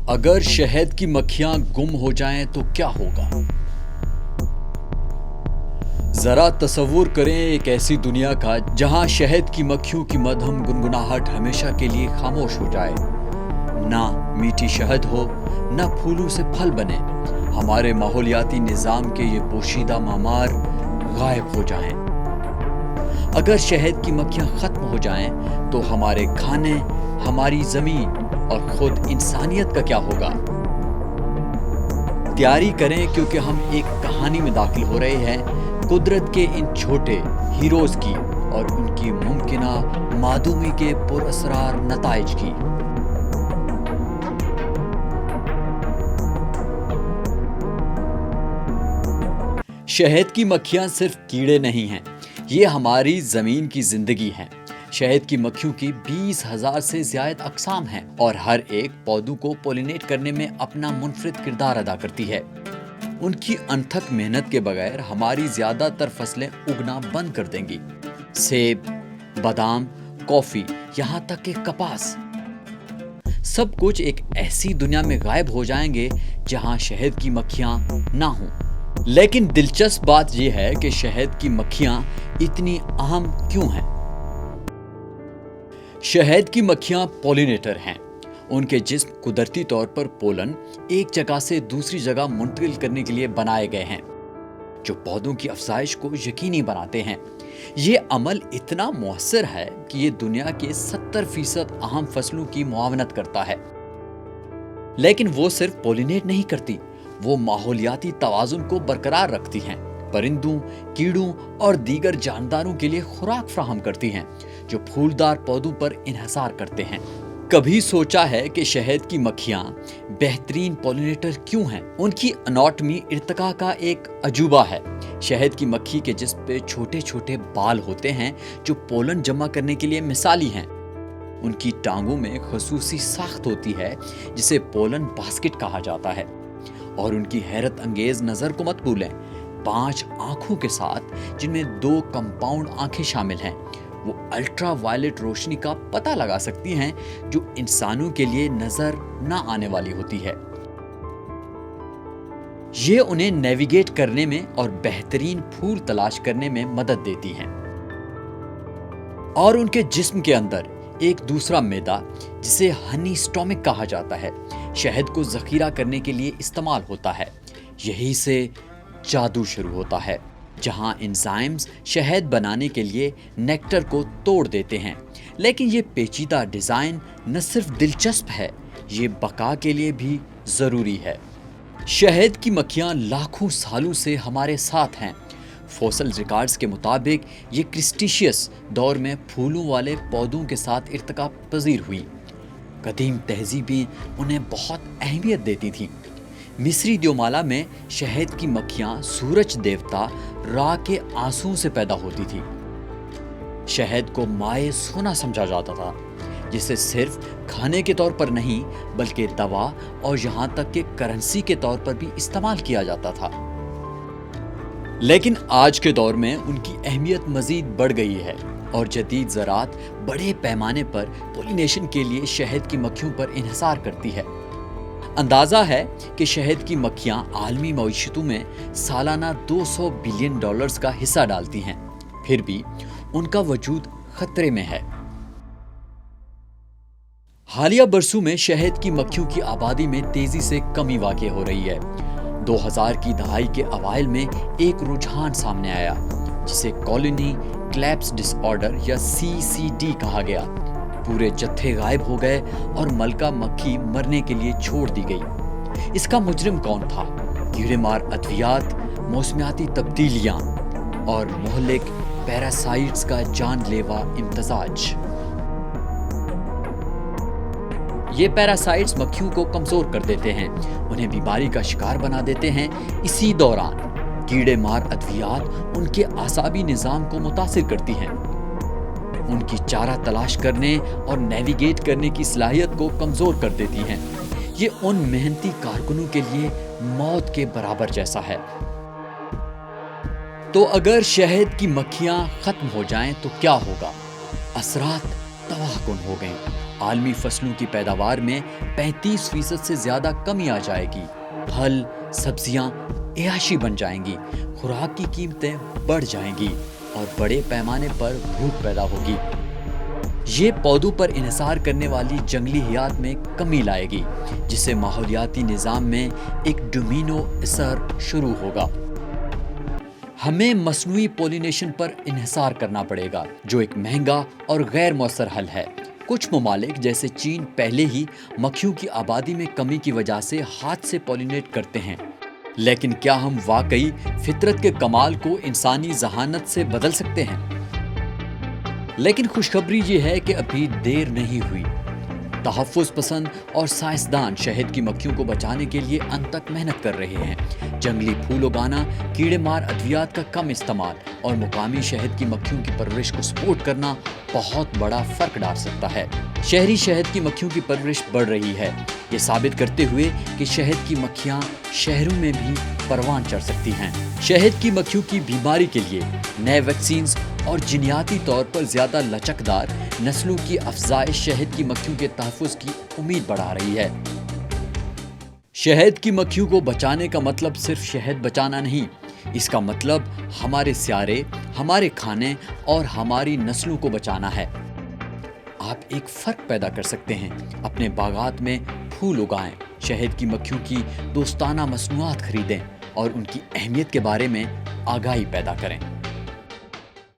अगर शहद की मक्खियां गुम हो जाएं तो क्या होगा? जरा तसव्वुर करें एक ऐसी दुनिया का जहां शहद की मक्खियों की मधुर गुनगुनाहट हमेशा के लिए खामोश हो जाए। ना मीठी शहद हो, ना फूलों से फल बने। हमारे माहौलियाती निज़ाम के ये पोशीदा मामार गायब हो जाएं। अगर शहद की मक्खियां खत्म हो जाएं तो हमारे खाने, हमारी ज़मीन और खुद इंसानियत का क्या होगा? तैयारी करें क्योंकि हम एक कहानी में दाखिल हो रहे हैं कुदरत के इन छोटे हीरोज़ की और उनकी मुमकिना मादूमी के पुरअसरार नताइज की। शहद की मक्खियां सिर्फ कीड़े नहीं हैं, ये हमारी ज़मीन की ज़िंदगी हैं। शहद की मक्खियों की 20,000 से ज़्यादा अक़साम हैं और हर एक पौधों को पोलिनेट करने में अपना मुनफरिद किरदार अदा करती है। उनकी अनथक मेहनत के बगैर हमारी ज़्यादातर फसलें उगना बंद कर देंगी। सेब, बादाम, कॉफ़ी, यहाँ तक कि कपास, सब कुछ एक ऐसी दुनिया में गायब हो जाएंगे जहाँ शहद की मक्खियाँ ना हों। लेकिन दिलचस्प बात यह है कि शहद की मक्खियाँ इतनी अहम क्यों हैं? शहद की मक्खियाँ पॉलिनेटर हैं। उनके जिस्म कुदरती तौर पर पोलन एक जगह से दूसरी जगह मुंतकिल करने के लिए बनाए गए हैं, जो पौधों की अफजाइश को यकीनी बनाते हैं। ये अमल इतना मुअस्सर है कि ये दुनिया के 70% अहम फसलों की मुआवनत करता है। लेकिन वो सिर्फ पोलिनेट नहीं करती, वो माहौलियाती तवाज़ुन को बरकरार रखती हैं। परिंदों, कीड़ों और दीगर जानदारों के लिए खुराक फ्राहम करती हैं, जो फूलदार पौधों पर इन्हसार करते हैं। कभी सोचा है कि शहद की मक्खियाँ बेहतरीन पॉलिनेटर क्यों हैं? उनकी एनाटॉमी इर्तिका का एक अजूबा है। शहद की मक्खी के जिस्म पे छोटे छोटे बाल होते हैं जो पोलन जमा करने के लिए मिसाली हैं। उनकी टांगों में खसूसी साख्त होती है जिसे पोलन बास्केट कहा जाता है। और उनकी हैरत अंगेज नज़र को मत भूलें, 5 आँखों के साथ जिनमें 2 कंपाउंड आँखें शामिल हैं। वो अल्ट्रा वायलेट रोशनी का पता लगा सकती हैं जो इंसानों के लिए नजर ना आने वाली होती है। ये उन्हें नेविगेट करने में और बेहतरीन फूल तलाश करने में मदद देती हैं। और उनके जिस्म के अंदर एक दूसरा मैदा जिसे हनी स्टोमिक कहा जाता है, शहद को जखीरा करने के लिए इस्तेमाल होता है। यही से जादू शुरू होता है, जहां एंजाइम्स शहद बनाने के लिए नेक्टर को तोड़ देते हैं। लेकिन ये पेचीदा डिज़ाइन न सिर्फ दिलचस्प है, ये बका के लिए भी ज़रूरी है। शहद की मक्खियाँ लाखों सालों से हमारे साथ हैं। फॉसल रिकॉर्ड्स के मुताबिक ये क्रिस्टीशियस दौर में फूलों वाले पौधों के साथ इर्तिका पजीर हुई। कदीम तहजीबें उन्हें बहुत अहमियत देती थीं। मिस्री द्योमाला में शहद की मक्खियाँ सूरज देवता रा के आंसुओं से पैदा होती थी। शहद को माए सोना समझा जाता था, जिसे सिर्फ खाने के तौर पर नहीं बल्कि दवा और यहाँ तक कि करेंसी के तौर पर भी इस्तेमाल किया जाता था। लेकिन आज के दौर में उनकी अहमियत मजीद बढ़ गई है और जदीद ज़राअत बड़े पैमाने पर पोलिनेशन के लिए शहद की मक्खियों पर इन्हिसार करती है। अंदाज़ा है कि शहद की मक्खियाँ आलमी मईशतों में सालाना $200 बिलियन का हिस्सा डालती हैं, फिर भी उनका वजूद खतरे में है। हालिया बरसों में शहद की मक्खियों की आबादी में तेजी से कमी वाक़ई हो रही है। 2000 की दहाई के अवाइल में एक रुझान सामने आया जिसे कॉलोनी क्लैप्स डिसऑर्डर या CCD कहा गया। पूरे जत्थे गायब हो गए और मलका मक्खी मरने के लिए छोड़ दी गई। इसका मुजरिम कौन था? कीड़ेमार अद्वियात, मौसमियाती तब्दीलियां और मोहलिक पैरासाइट्स का जानलेवा इम्तजाज। ये पैरासाइट्स मक्खियों को कमजोर कर देते हैं, उन्हें बीमारी का शिकार बना देते हैं। इसी दौरान कीड़े मार अद्वियात उनके आसाबी निज़ाम को मुतासिर करती हैं, उनकी चारा तलाश करने और नेविगेट करने की सलाहियत को कमजोर कर देती हैं। ये उन मेहनती कारकुनों के लिए मौत के बराबर जैसा है। तो अगर शहद की मक्खियां खत्म हो जाएं तो क्या होगा? असरात तबाहकुन हो गए। عالمی فصلوں کی پیداوار میں 35% سے زیادہ کمی آ جائے گی، پھل سبزیاں عیاشی بن جائیں گی، خوراک کی قیمتیں بڑھ جائیں گی اور بڑے پیمانے پر بھوک پیدا ہوگی۔ یہ پودوں پر انحصار کرنے والی جنگلی حیات میں کمی لائے گی، جس سے ماحولیاتی نظام میں ایک ڈومینو اثر شروع ہوگا۔ ہمیں مصنوعی پولینیشن پر انحصار کرنا پڑے گا، جو ایک مہنگا اور غیر مؤثر حل ہے۔ کچھ ممالک جیسے چین پہلے ہی مکھیوں کی آبادی میں کمی کی وجہ سے ہاتھ سے پولینیٹ کرتے ہیں، لیکن کیا ہم واقعی فطرت کے کمال کو انسانی ذہانت سے بدل سکتے ہیں؟ لیکن خوشخبری یہ ہے کہ ابھی دیر نہیں ہوئی۔ تحفظ پسند اور سائنسدان شہد کی مکھیوں کو بچانے کے لیے انت تک محنت کر رہے ہیں۔ جنگلی پھول اگانا، کیڑے مار ادویات کا کم استعمال اور مقامی شہد کی مکھیوں کی پرورش کو سپورٹ کرنا بہت بڑا فرق ڈال سکتا ہے۔ شہری شہد کی مکھیوں کی پرورش بڑھ رہی ہے، یہ ثابت کرتے ہوئے کہ شہد کی مکھیاں شہروں میں بھی پروان چڑھ سکتی ہیں۔ شہد کی مکھیوں کی بیماری کے لیے نئے ویکسینز اور جینیاتی طور پر زیادہ لچکدار نسلوں کی افزائش شہد کی مکھیوں کے تحفظ کی امید بڑھا رہی ہے۔ شہد کی مکھیوں کو بچانے کا مطلب صرف شہد بچانا نہیں، اس کا مطلب ہمارے سیارے، ہمارے کھانے اور ہماری نسلوں کو بچانا ہے۔ آپ ایک فرق پیدا کر سکتے ہیں، اپنے باغات میں پھول اگائیں، شہد کی مکھیوں کی دوستانہ مصنوعات خریدیں اور ان کی اہمیت کے بارے میں آگاہی پیدا کریں۔